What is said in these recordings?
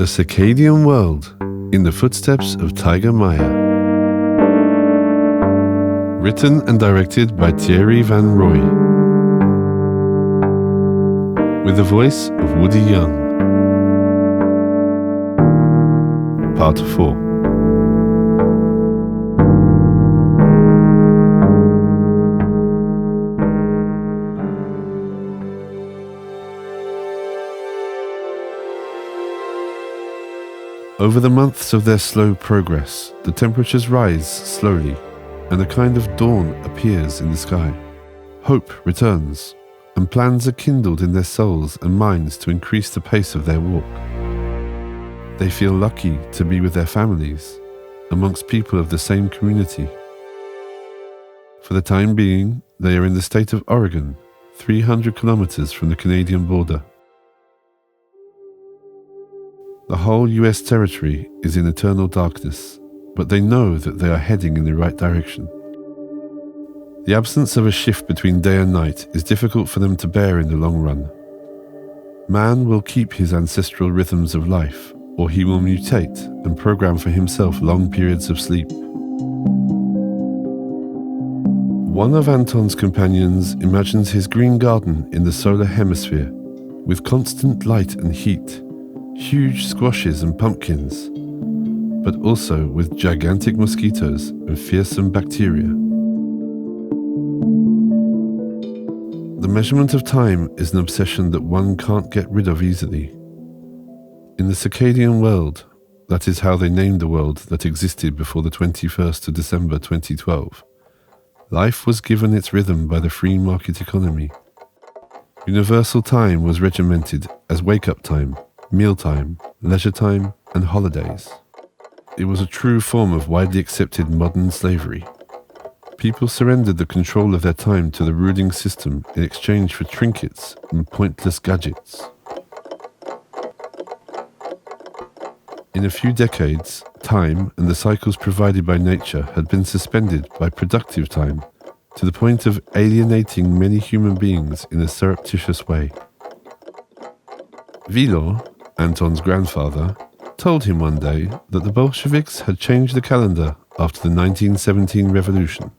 The Circadian World, in the footsteps of Taiga Maya. Written and directed by Thierry Van Roy. With the voice of Woody Young. Part 4. Over the months of their slow progress, the temperatures rise slowly, and a kind of dawn appears in the sky. Hope returns, and plans are kindled in their souls and minds to increase the pace of their walk. They feel lucky to be with their families, amongst people of the same community. For the time being, they are in the state of Oregon, 300 kilometers from the Canadian border. The whole US territory is in eternal darkness, but they know that they are heading in the right direction. The absence of a shift between day and night is difficult for them to bear in the long run. Man will keep his ancestral rhythms of life, or he will mutate and program for himself long periods of sleep. One of Anton's companions imagines his green garden in the solar hemisphere, with constant light and heat, huge squashes and pumpkins, but also with gigantic mosquitoes and fearsome bacteria. The measurement of time is an obsession that one can't get rid of easily. In the Circadian World, that is how they named the world that existed before the 21st of December 2012, life was given its rhythm by the free market economy. Universal time was regimented as wake-up time, mealtime, leisure time, and holidays. It was a true form of widely accepted modern slavery. People surrendered the control of their time to the ruling system in exchange for trinkets and pointless gadgets. In a few decades, time and the cycles provided by nature had been suspended by productive time to the point of alienating many human beings in a surreptitious way. Vilo, Anton's grandfather, told him one day that the Bolsheviks had changed the calendar after the 1917 revolution.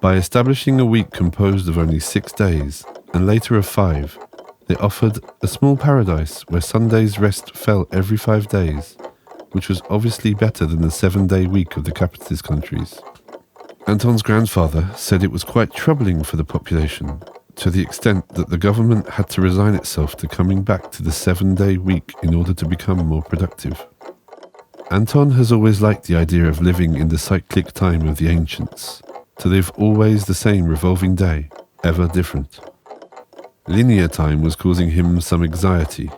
By establishing a week composed of only 6 days, and later of 5, they offered a small paradise where Sunday's rest fell every 5 days, which was obviously better than the 7-day week of the capitalist countries. Anton's grandfather said it was quite troubling for the population, to the extent that the government had to resign itself to coming back to the 7-day week in order to become more productive. Anton has always liked the idea of living in the cyclic time of the ancients, to live always the same revolving day, ever different. Linear time was causing him some anxiety,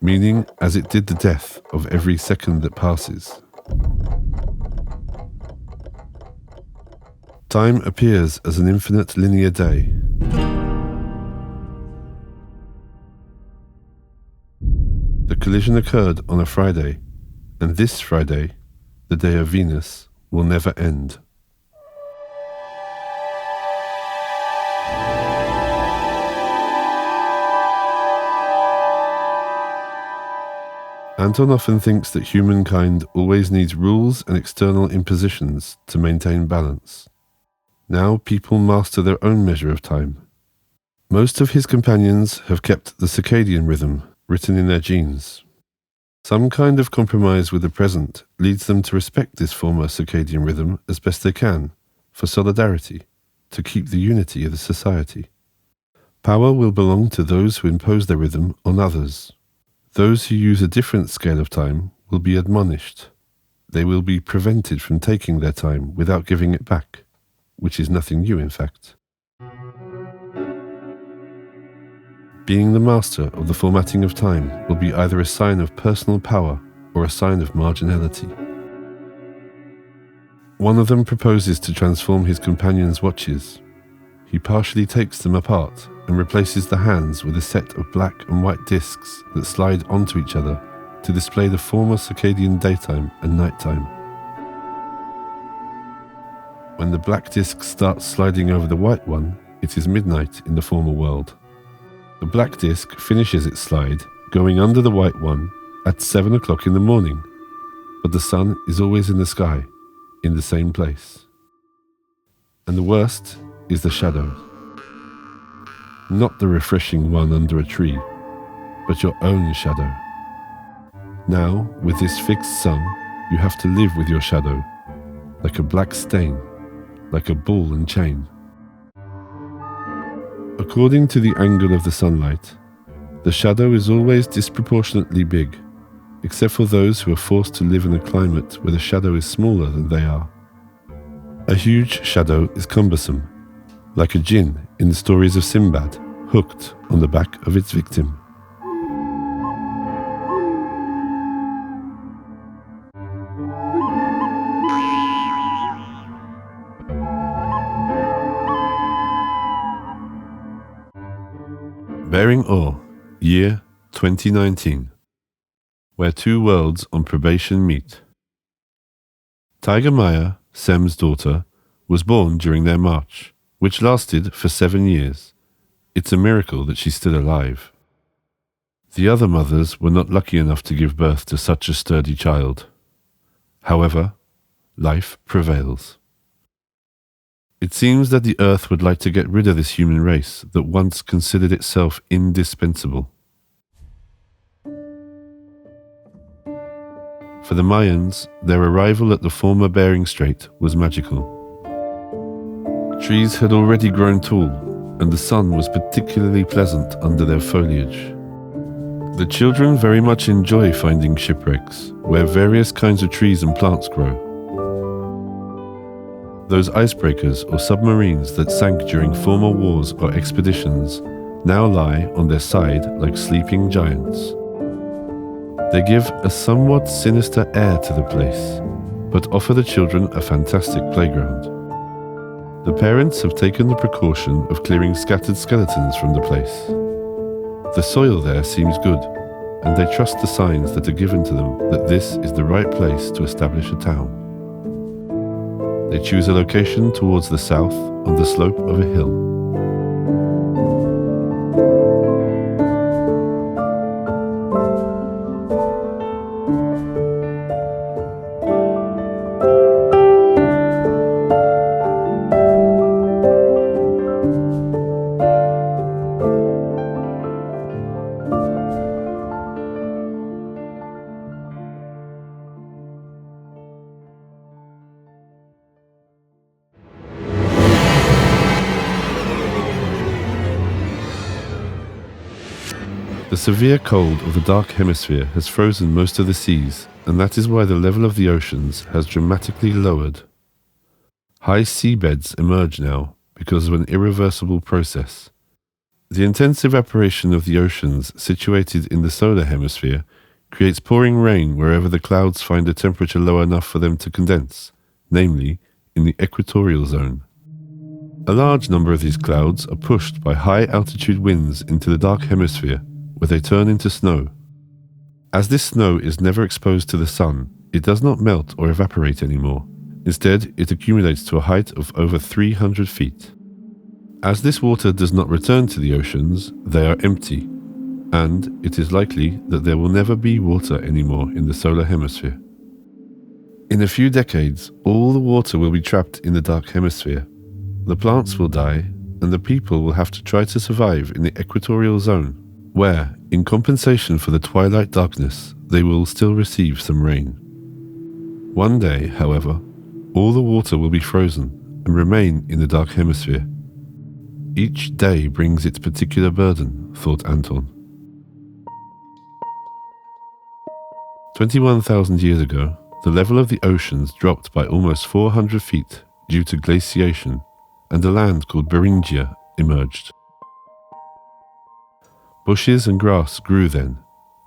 meaning as it did the death of every second that passes. Time appears as an infinite linear day. The collision occurred on a Friday, and this Friday, the day of Venus, will never end. Anton often thinks that humankind always needs rules and external impositions to maintain balance. Now people master their own measure of time. Most of his companions have kept the circadian rhythm written in their genes. Some kind of compromise with the present leads them to respect this former circadian rhythm as best they can, for solidarity, to keep the unity of the society. Power will belong to those who impose their rhythm on others. Those who use a different scale of time will be admonished. They will be prevented from taking their time without giving it back, which is nothing new in fact. Being the master of the formatting of time will be either a sign of personal power or a sign of marginality. One of them proposes to transform his companion's watches. He partially takes them apart and replaces the hands with a set of black and white discs that slide onto each other to display the former circadian daytime and nighttime. When the black disc starts sliding over the white one, it is midnight in the former world. The black disc finishes its slide, going under the white one at 7 o'clock in the morning, but the sun is always in the sky, in the same place. And the worst is the shadow. Not the refreshing one under a tree, but your own shadow. Now, with this fixed sun, you have to live with your shadow, like a black stain, like a ball and chain. According to the angle of the sunlight, the shadow is always disproportionately big, except for those who are forced to live in a climate where the shadow is smaller than they are. A huge shadow is cumbersome, like a jinn in the stories of Sinbad, hooked on the back of its victim. Bering-Or, year 2019, where two worlds on probation meet. Taiga Maya, Sem's daughter, was born during their march, which lasted for 7 years. It's a miracle that she's still alive. The other mothers were not lucky enough to give birth to such a sturdy child. However, life prevails. It seems that the Earth would like to get rid of this human race that once considered itself indispensable. For the Mayans, their arrival at the former Bering Strait was magical. Trees had already grown tall, and the sun was particularly pleasant under their foliage. The children very much enjoy finding shipwrecks, where various kinds of trees and plants grow. Those icebreakers or submarines that sank during former wars or expeditions now lie on their side like sleeping giants. They give a somewhat sinister air to the place, but offer the children a fantastic playground. The parents have taken the precaution of clearing scattered skeletons from the place. The soil there seems good, and they trust the signs that are given to them that this is the right place to establish a town. They choose a location towards the south on the slope of a hill. The severe cold of the dark hemisphere has frozen most of the seas, and that is why the level of the oceans has dramatically lowered. High seabeds emerge now because of an irreversible process. The intense evaporation of the oceans situated in the solar hemisphere creates pouring rain wherever the clouds find a temperature low enough for them to condense, namely in the equatorial zone. A large number of these clouds are pushed by high-altitude winds into the dark hemisphere, where they turn into snow. As this snow is never exposed to the sun, it does not melt or evaporate anymore. Instead, it accumulates to a height of over 300 feet. As this water does not return to the oceans, they are empty, and it is likely that there will never be water anymore in the solar hemisphere. In a few decades, all the water will be trapped in the dark hemisphere. The plants will die, and the people will have to try to survive in the equatorial zone, where, in compensation for the twilight darkness, they will still receive some rain. One day, however, all the water will be frozen and remain in the dark hemisphere. Each day brings its particular burden, thought Anton. 21,000 years ago, the level of the oceans dropped by almost 400 feet due to glaciation, and a land called Beringia emerged. Bushes and grass grew then,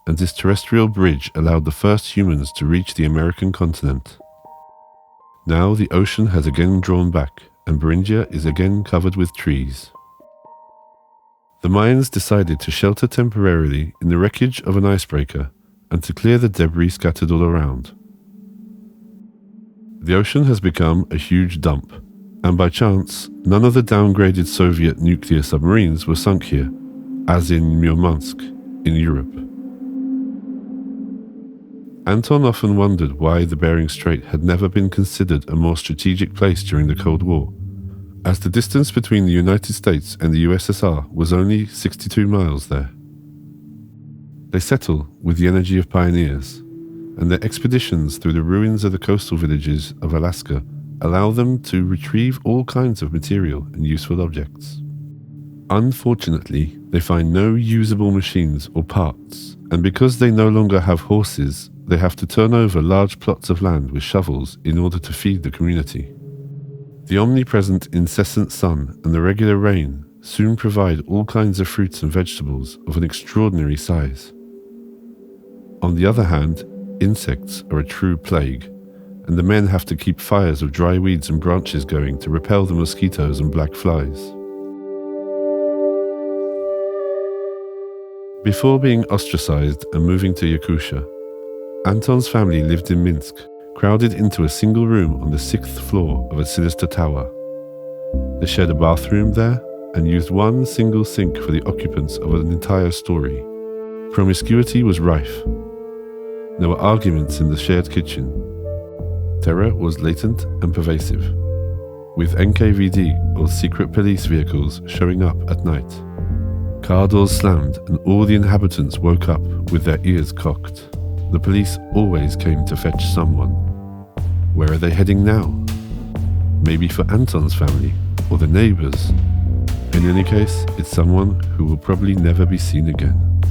and this terrestrial bridge allowed the first humans to reach the American continent. Now the ocean has again drawn back, and Beringia is again covered with trees. The Mayans decided to shelter temporarily in the wreckage of an icebreaker and to clear the debris scattered all around. The ocean has become a huge dump, and by chance, none of the downgraded Soviet nuclear submarines were sunk here, as in Murmansk, in Europe. Anton often wondered why the Bering Strait had never been considered a more strategic place during the Cold War, as the distance between the United States and the USSR was only 62 miles there. They settle with the energy of pioneers, and their expeditions through the ruins of the coastal villages of Alaska allow them to retrieve all kinds of material and useful objects. Unfortunately, they find no usable machines or parts, and because they no longer have horses, they have to turn over large plots of land with shovels in order to feed the community. The omnipresent incessant sun and the regular rain soon provide all kinds of fruits and vegetables of an extraordinary size. On the other hand, insects are a true plague, and the men have to keep fires of dry weeds and branches going to repel the mosquitoes and black flies. Before being ostracized and moving to Yakutia, Anton's family lived in Minsk, crowded into a single room on the 6th floor of a sinister tower. They shared a bathroom there and used one single sink for the occupants of an entire story. Promiscuity was rife. There were arguments in the shared kitchen. Terror was latent and pervasive, with NKVD or secret police vehicles showing up at night. Car doors slammed and all the inhabitants woke up with their ears cocked. The police always came to fetch someone. Where are they heading now? Maybe for Anton's family or the neighbors. In any case, it's someone who will probably never be seen again.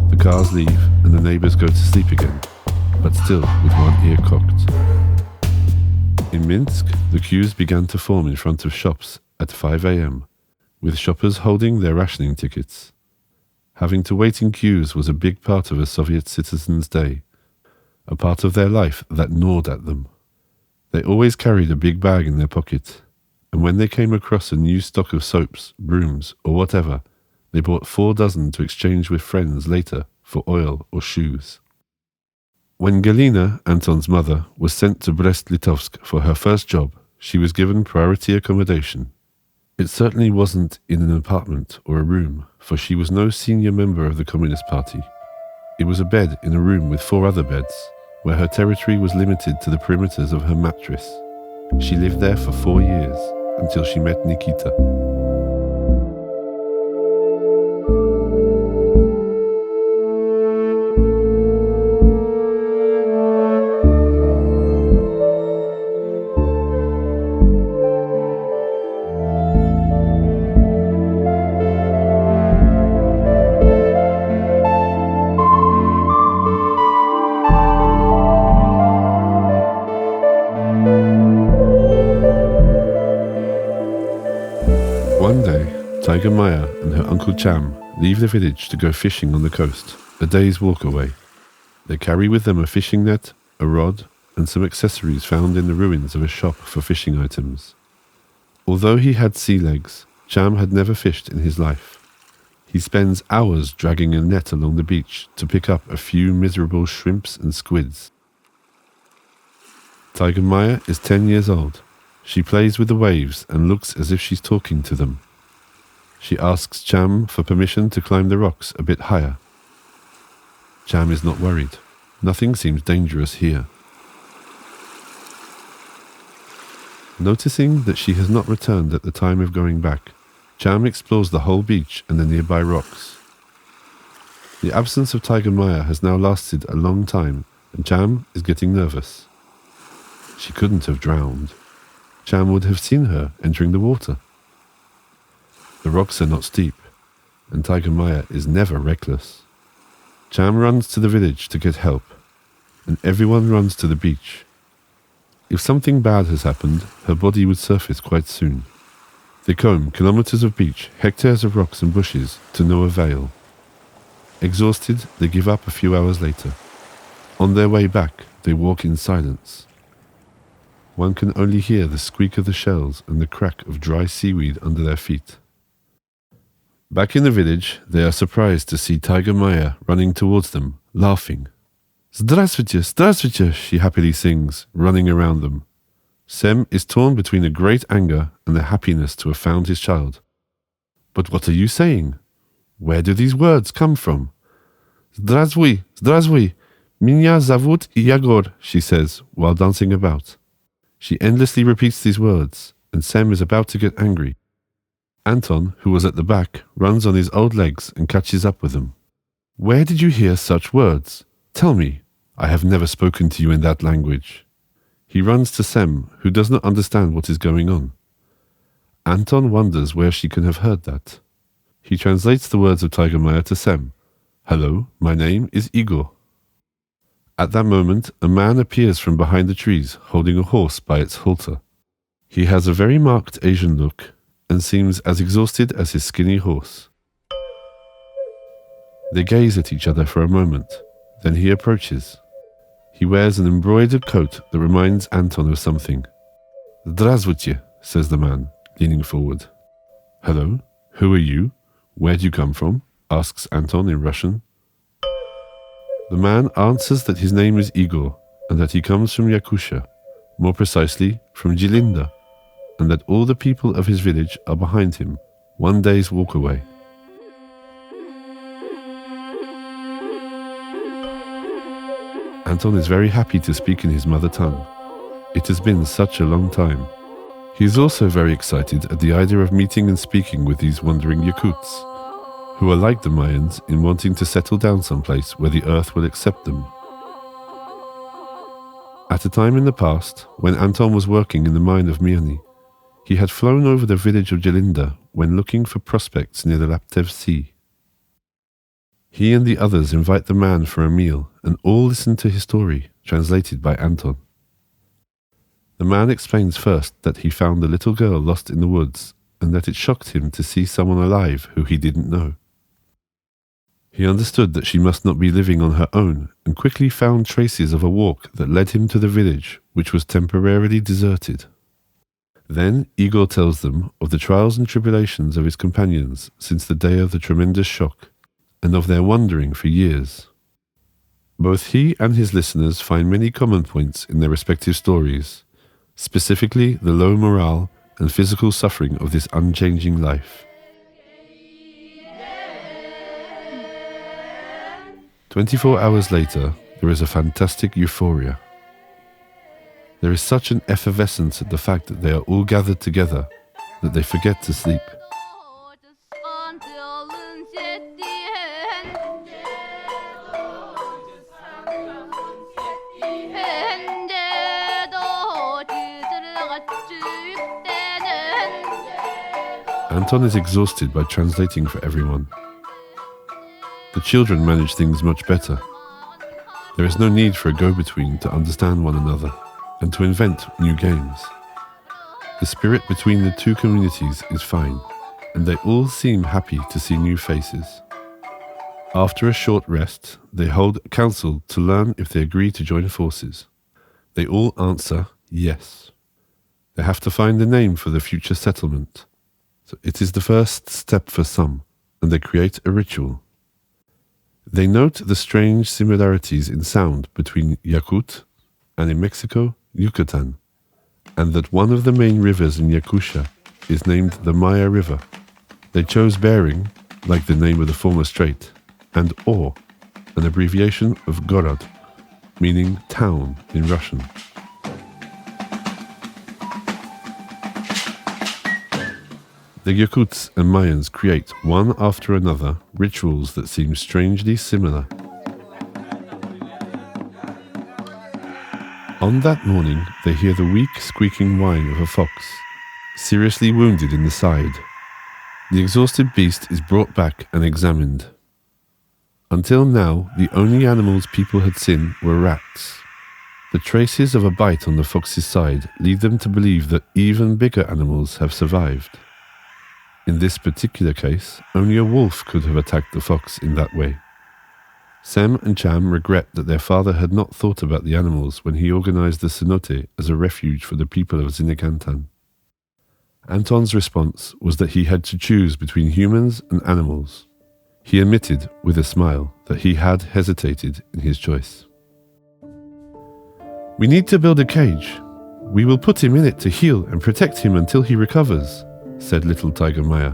The cars leave and the neighbors go to sleep again, but still with one ear cocked. In Minsk, the queues began to form in front of shops at 5 a.m., with shoppers holding their rationing tickets. Having to wait in queues was a big part of a Soviet citizen's day, a part of their life that gnawed at them. They always carried a big bag in their pocket, and when they came across a new stock of soaps, brooms, or whatever, they bought 4 dozen to exchange with friends later for oil or shoes. When Galina, Anton's mother, was sent to Brest-Litovsk for her first job, she was given priority accommodation. It certainly wasn't in an apartment or a room, for she was no senior member of the Communist Party. It was a bed in a room with 4 other beds, where her territory was limited to the perimeters of her mattress. She lived there for 4 years, until she met Nikita. One day, Taiga Maya and her uncle Cham leave the village to go fishing on the coast, a day's walk away. They carry with them a fishing net, a rod, and some accessories found in the ruins of a shop for fishing items. Although he had sea legs, Cham had never fished in his life. He spends hours dragging a net along the beach to pick up a few miserable shrimps and squids. Taiga Maya is 10 years old. She plays with the waves and looks as if she's talking to them. She asks Cham for permission to climb the rocks a bit higher. Cham is not worried. Nothing seems dangerous here. Noticing that she has not returned at the time of going back, Cham explores the whole beach and the nearby rocks. The absence of Taiga Maya has now lasted a long time, and Cham is getting nervous. She couldn't have drowned. Cham would have seen her entering the water. The rocks are not steep, and Taiga Maya is never reckless. Cham runs to the village to get help, and everyone runs to the beach. If something bad has happened, her body would surface quite soon. They comb kilometers of beach, hectares of rocks and bushes, to no avail. Exhausted, they give up a few hours later. On their way back, they walk in silence. One can only hear the squeak of the shells and the crack of dry seaweed under their feet. Back in the village, they are surprised to see Taiga Maya running towards them, laughing. "Здравствуйте, здравствуйте," she happily sings, running around them. Sem is torn between a great anger and the happiness to have found his child. "But what are you saying? Where do these words come from?" "Здравствуй, здравствуй, Меня зовут Igor, she says, while dancing about. She endlessly repeats these words, and Sem is about to get angry. Anton, who was at the back, runs on his old legs and catches up with them. Where did you hear such words? Tell me. I have never spoken to you in that language. He runs to Sem, who does not understand what is going on. Anton wonders where she can have heard that. He translates the words of Taiga Maya to Sem. Hello, my name is Igor. At that moment, a man appears from behind the trees, holding a horse by its halter. He has a very marked Asian look and seems as exhausted as his skinny horse. They gaze at each other for a moment, then he approaches. He wears an embroidered coat that reminds Anton of something. Здравствуйте, says the man, leaning forward. Hello, who are you? Where do you come from? Asks Anton in Russian. The man answers that his name is Igor and that he comes from Yakutia, more precisely from Jilinda, and that all the people of his village are behind him, one day's walk away. Anton is very happy to speak in his mother tongue. It has been such a long time. He is also very excited at the idea of meeting and speaking with these wandering Yakuts, who are like the Mayans in wanting to settle down someplace where the earth will accept them. At a time in the past, when Anton was working in the mine of Mirny, he had flown over the village of Jelinda when looking for prospects near the Laptev Sea. He and the others invite the man for a meal and all listen to his story, translated by Anton. The man explains first that he found a little girl lost in the woods and that it shocked him to see someone alive who he didn't know. He understood that she must not be living on her own and quickly found traces of a walk that led him to the village, which was temporarily deserted. Then Igor tells them of the trials and tribulations of his companions since the day of the tremendous shock, and of their wandering for years. Both he and his listeners find many common points in their respective stories, specifically the low morale and physical suffering of this unchanging life. 24 hours later, there is a fantastic euphoria. There is such an effervescence at the fact that they are all gathered together that they forget to sleep. Anton is exhausted by translating for everyone. The children manage things much better. There is no need for a go-between to understand one another and to invent new games. The spirit between the two communities is fine, and they all seem happy to see new faces. After a short rest, they hold a council to learn if they agree to join forces. They all answer yes. They have to find a name for the future settlement. So it is the first step for some, and they create a ritual. They note the strange similarities in sound between Yakut and in Mexico, Yucatan, and that one of the main rivers in Yakutia is named the Maya River. They chose Bering, like the name of the former strait, and Or, an abbreviation of Gorod, meaning town in Russian. The Yakuts and Mayans create, one after another, rituals that seem strangely similar. On that morning, they hear the weak, squeaking whine of a fox, seriously wounded in the side. The exhausted beast is brought back and examined. Until now, the only animals people had seen were rats. The traces of a bite on the fox's side lead them to believe that even bigger animals have survived. In this particular case, only a wolf could have attacked the fox in that way. Sem and Cham regret that their father had not thought about the animals when he organized the cenote as a refuge for the people of Zinikantan. Anton's response was that he had to choose between humans and animals. He admitted, with a smile, that he had hesitated in his choice. "We need to build a cage. We will put him in it to heal and protect him until he recovers," said little Taiga Maya.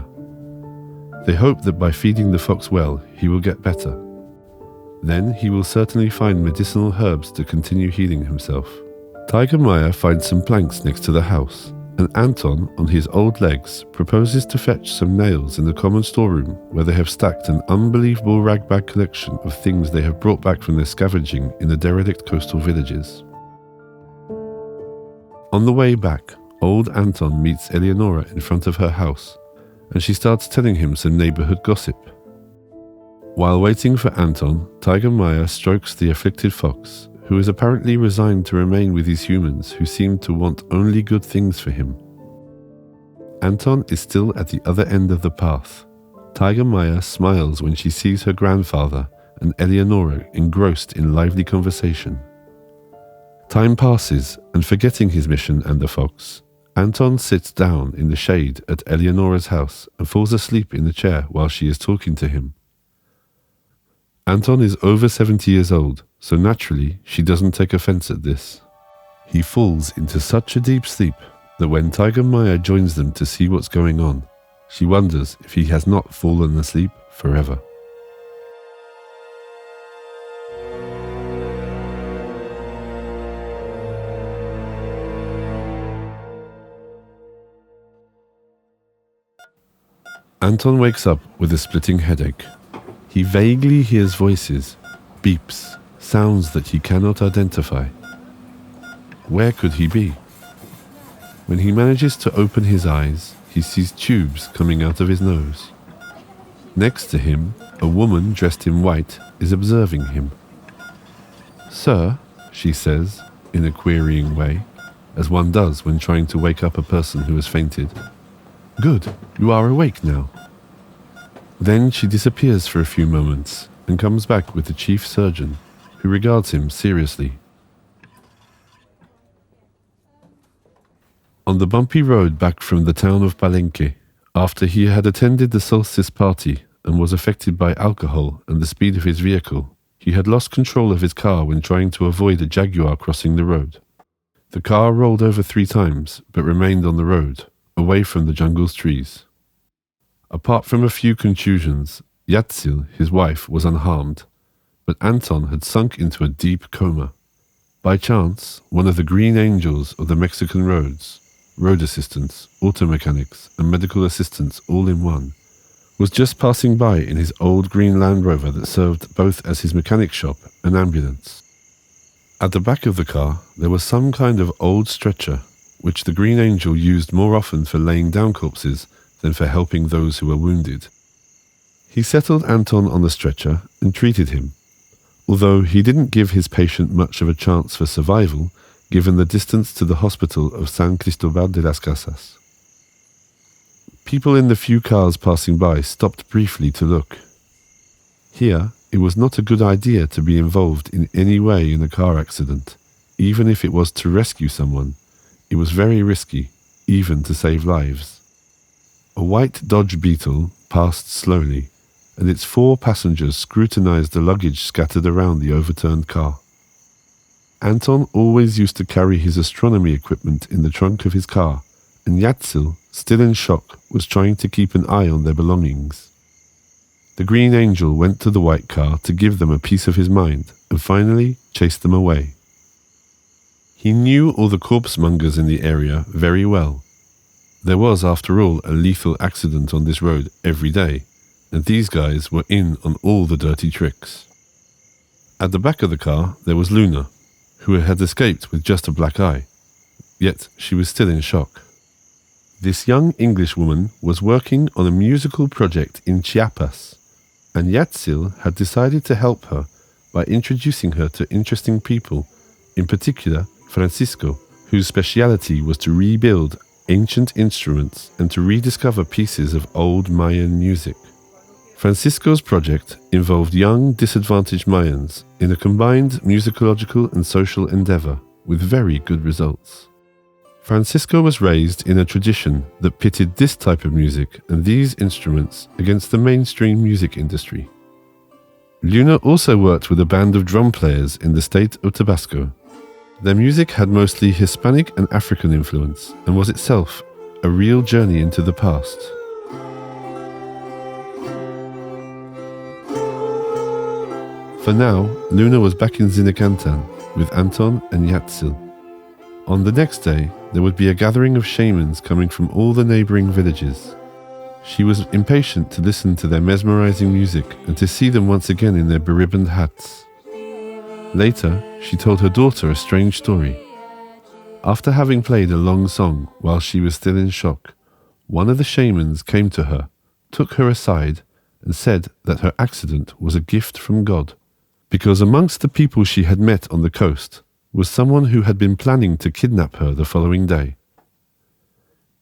They hope that by feeding the fox well, he will get better. Then he will certainly find medicinal herbs to continue healing himself. Taiga Maya finds some planks next to the house, and Anton, on his old legs, proposes to fetch some nails in the common storeroom where they have stacked an unbelievable ragbag collection of things they have brought back from their scavenging in the derelict coastal villages. On the way back, old Anton meets Eleonora in front of her house, and she starts telling him some neighborhood gossip. While waiting for Anton, Taiga Maya strokes the afflicted fox, who is apparently resigned to remain with his humans who seem to want only good things for him. Anton is still at the other end of the path. Taiga Maya smiles when she sees her grandfather and Eleonora engrossed in lively conversation. Time passes, and forgetting his mission and the fox, Anton sits down in the shade at Eleonora's house and falls asleep in the chair while she is talking to him. Anton is over 70 years old, so naturally she doesn't take offense at this. He falls into such a deep sleep that when Taiga Maya joins them to see what's going on, she wonders if he has not fallen asleep forever. Anton wakes up with a splitting headache. He vaguely hears voices, beeps, sounds that he cannot identify. Where could he be? When he manages to open his eyes, he sees tubes coming out of his nose. Next to him, a woman dressed in white is observing him. "Sir," she says, in a querying way, as one does when trying to wake up a person who has fainted. "Good, you are awake now." Then she disappears for a few moments and comes back with the chief surgeon, who regards him seriously. On the bumpy road back from the town of Palenque, after he had attended the solstice party and was affected by alcohol and the speed of his vehicle, he had lost control of his car when trying to avoid a jaguar crossing the road. The car rolled over 3 times, but remained on the road, away from the jungle's trees. Apart from a few contusions, Yatzil, his wife, was unharmed, but Anton had sunk into a deep coma. By chance, one of the green angels of the Mexican roads, road assistants, auto mechanics, and medical assistants all in one, was just passing by in his old green Land Rover that served both as his mechanic shop and ambulance. At the back of the car, there was some kind of old stretcher, which the green angel used more often for laying down corpses than for helping those who were wounded. He settled Anton on the stretcher and treated him, although he didn't give his patient much of a chance for survival given the distance to the hospital of San Cristobal de las Casas. People in the few cars passing by stopped briefly to look. Here, it was not a good idea to be involved in any way in a car accident, even if it was to rescue someone. It was very risky, even to save lives. A white Dodge Beetle passed slowly, and its 4 passengers scrutinized the luggage scattered around the overturned car. Anton always used to carry his astronomy equipment in the trunk of his car, and Yatzil, still in shock, was trying to keep an eye on their belongings. The Green Angel went to the white car to give them a piece of his mind, and finally chased them away. He knew all the corpse-mongers in the area very well. There was, after all, a lethal accident on this road every day, and these guys were in on all the dirty tricks. At the back of the car, there was Luna, who had escaped with just a black eye, yet she was still in shock. This young English woman was working on a musical project in Chiapas, and Yatzil had decided to help her by introducing her to interesting people, in particular Francisco, whose speciality was to rebuild ancient instruments and to rediscover pieces of old Mayan music. Francisco's project involved young, disadvantaged Mayans in a combined musicological and social endeavor with very good results. Francisco was raised in a tradition that pitted this type of music and these instruments against the mainstream music industry. Luna also worked with a band of drum players in the state of Tabasco. Their music had mostly Hispanic and African influence and was itself a real journey into the past. For now, Luna was back in Zinakantan with Anton and Yatsil. On the next day, there would be a gathering of shamans coming from all the neighboring villages. She was impatient to listen to their mesmerizing music and to see them once again in their beribboned hats. Later, she told her daughter a strange story. After having played a long song while she was still in shock, one of the shamans came to her, took her aside, and said that her accident was a gift from God, because amongst the people she had met on the coast was someone who had been planning to kidnap her the following day.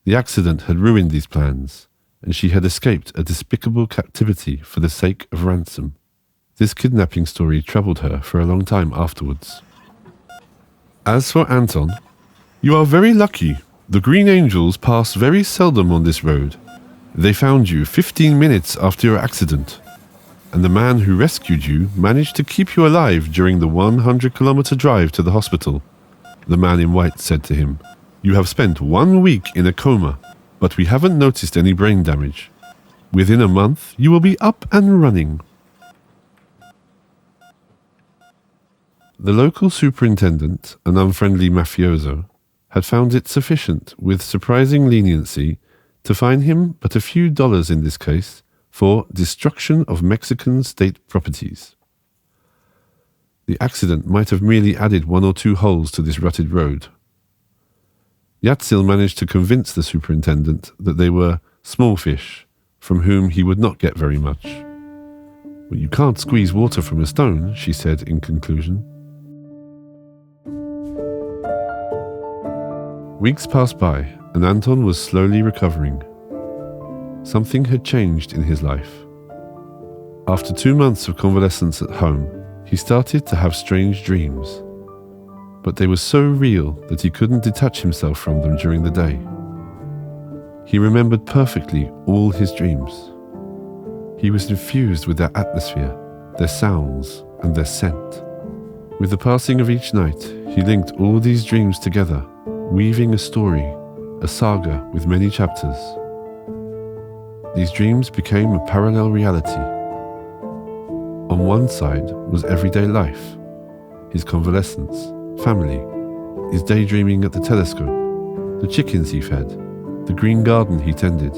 The accident had ruined these plans, and she had escaped a despicable captivity for the sake of ransom. This kidnapping story troubled her for a long time afterwards. As for Anton, "You are very lucky. The Green Angels pass very seldom on this road. They found you 15 minutes after your accident, and the man who rescued you managed to keep you alive during the 100-kilometer drive to the hospital." The man in white said to him, "You have spent 1 week in a coma, but we haven't noticed any brain damage. Within a month, you will be up and running." The local superintendent, an unfriendly mafioso, had found it sufficient, with surprising leniency, to fine him but a few dollars in this case for destruction of Mexican state properties. The accident might have merely added 1 or 2 holes to this rutted road. Yatsil managed to convince the superintendent that they were small fish, from whom he would not get very much. "Well, you can't squeeze water from a stone," she said in conclusion. Weeks passed by, and Anton was slowly recovering. Something had changed in his life. After 2 months of convalescence at home, he started to have strange dreams. But they were so real that he couldn't detach himself from them during the day. He remembered perfectly all his dreams. He was infused with their atmosphere, their sounds, and their scent. With the passing of each night, he linked all these dreams together, weaving a story, a saga with many chapters. These dreams became a parallel reality. On one side was everyday life, his convalescence, family, his daydreaming at the telescope, the chickens he fed, the green garden he tended.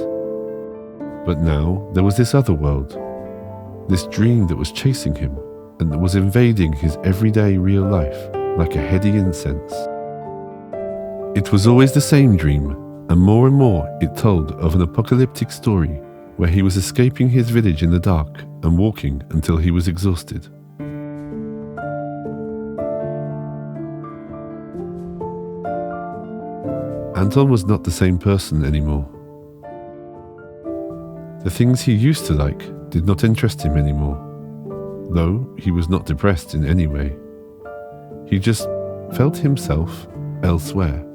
But now there was this other world, this dream that was chasing him and that was invading his everyday real life like a heady incense. It was always the same dream, and more it told of an apocalyptic story where he was escaping his village in the dark and walking until he was exhausted. Anton was not the same person anymore. The things he used to like did not interest him anymore, though he was not depressed in any way. He just felt himself elsewhere.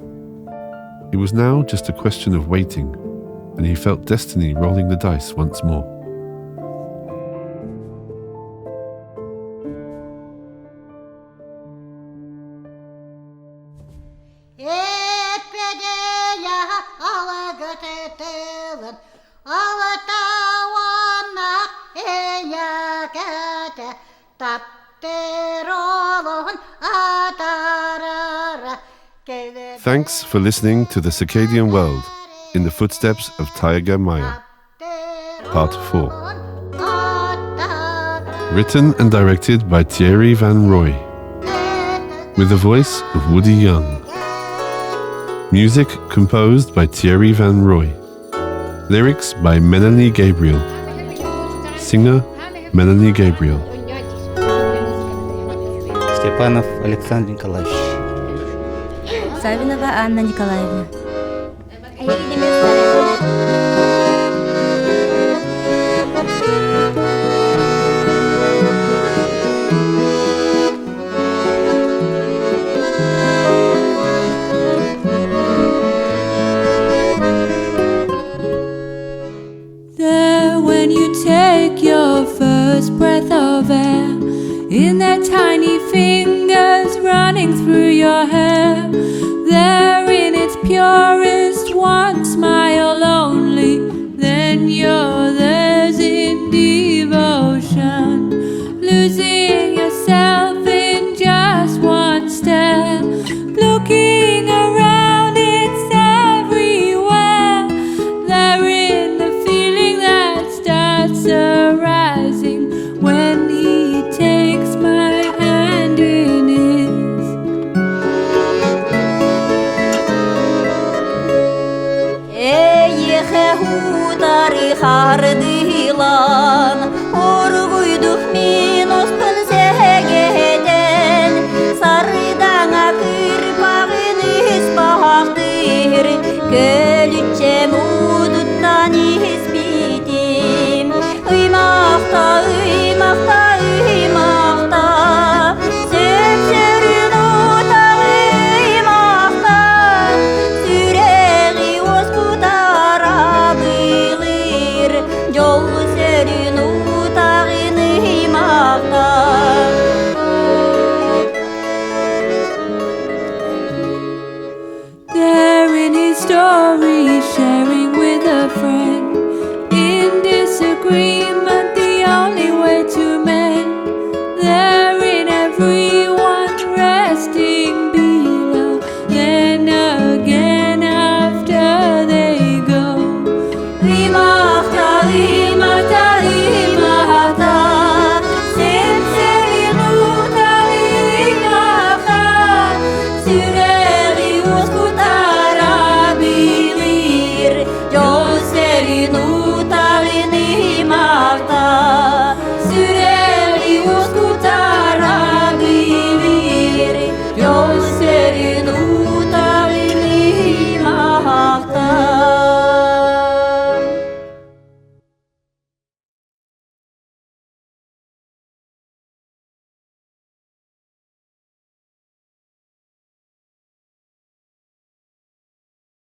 It was now just a question of waiting, and he felt destiny rolling the dice once more. Thanks for listening to the Circadian World in the footsteps of Taiga Maya, Part 4. Written and directed by Thierry Van Roy, with the voice of Woody Young. Music composed by Thierry Van Roy. Lyrics by Melanie Gabriel. Singer Melanie Gabriel. Степанов Александр Николаевич. Савинова Анна Николаевна. There, when you take your first breath of air, in their tiny fingers running through your hair, there in its purest one smile only, then you're theirs in devotion, losing seeing yourself in just one step, looking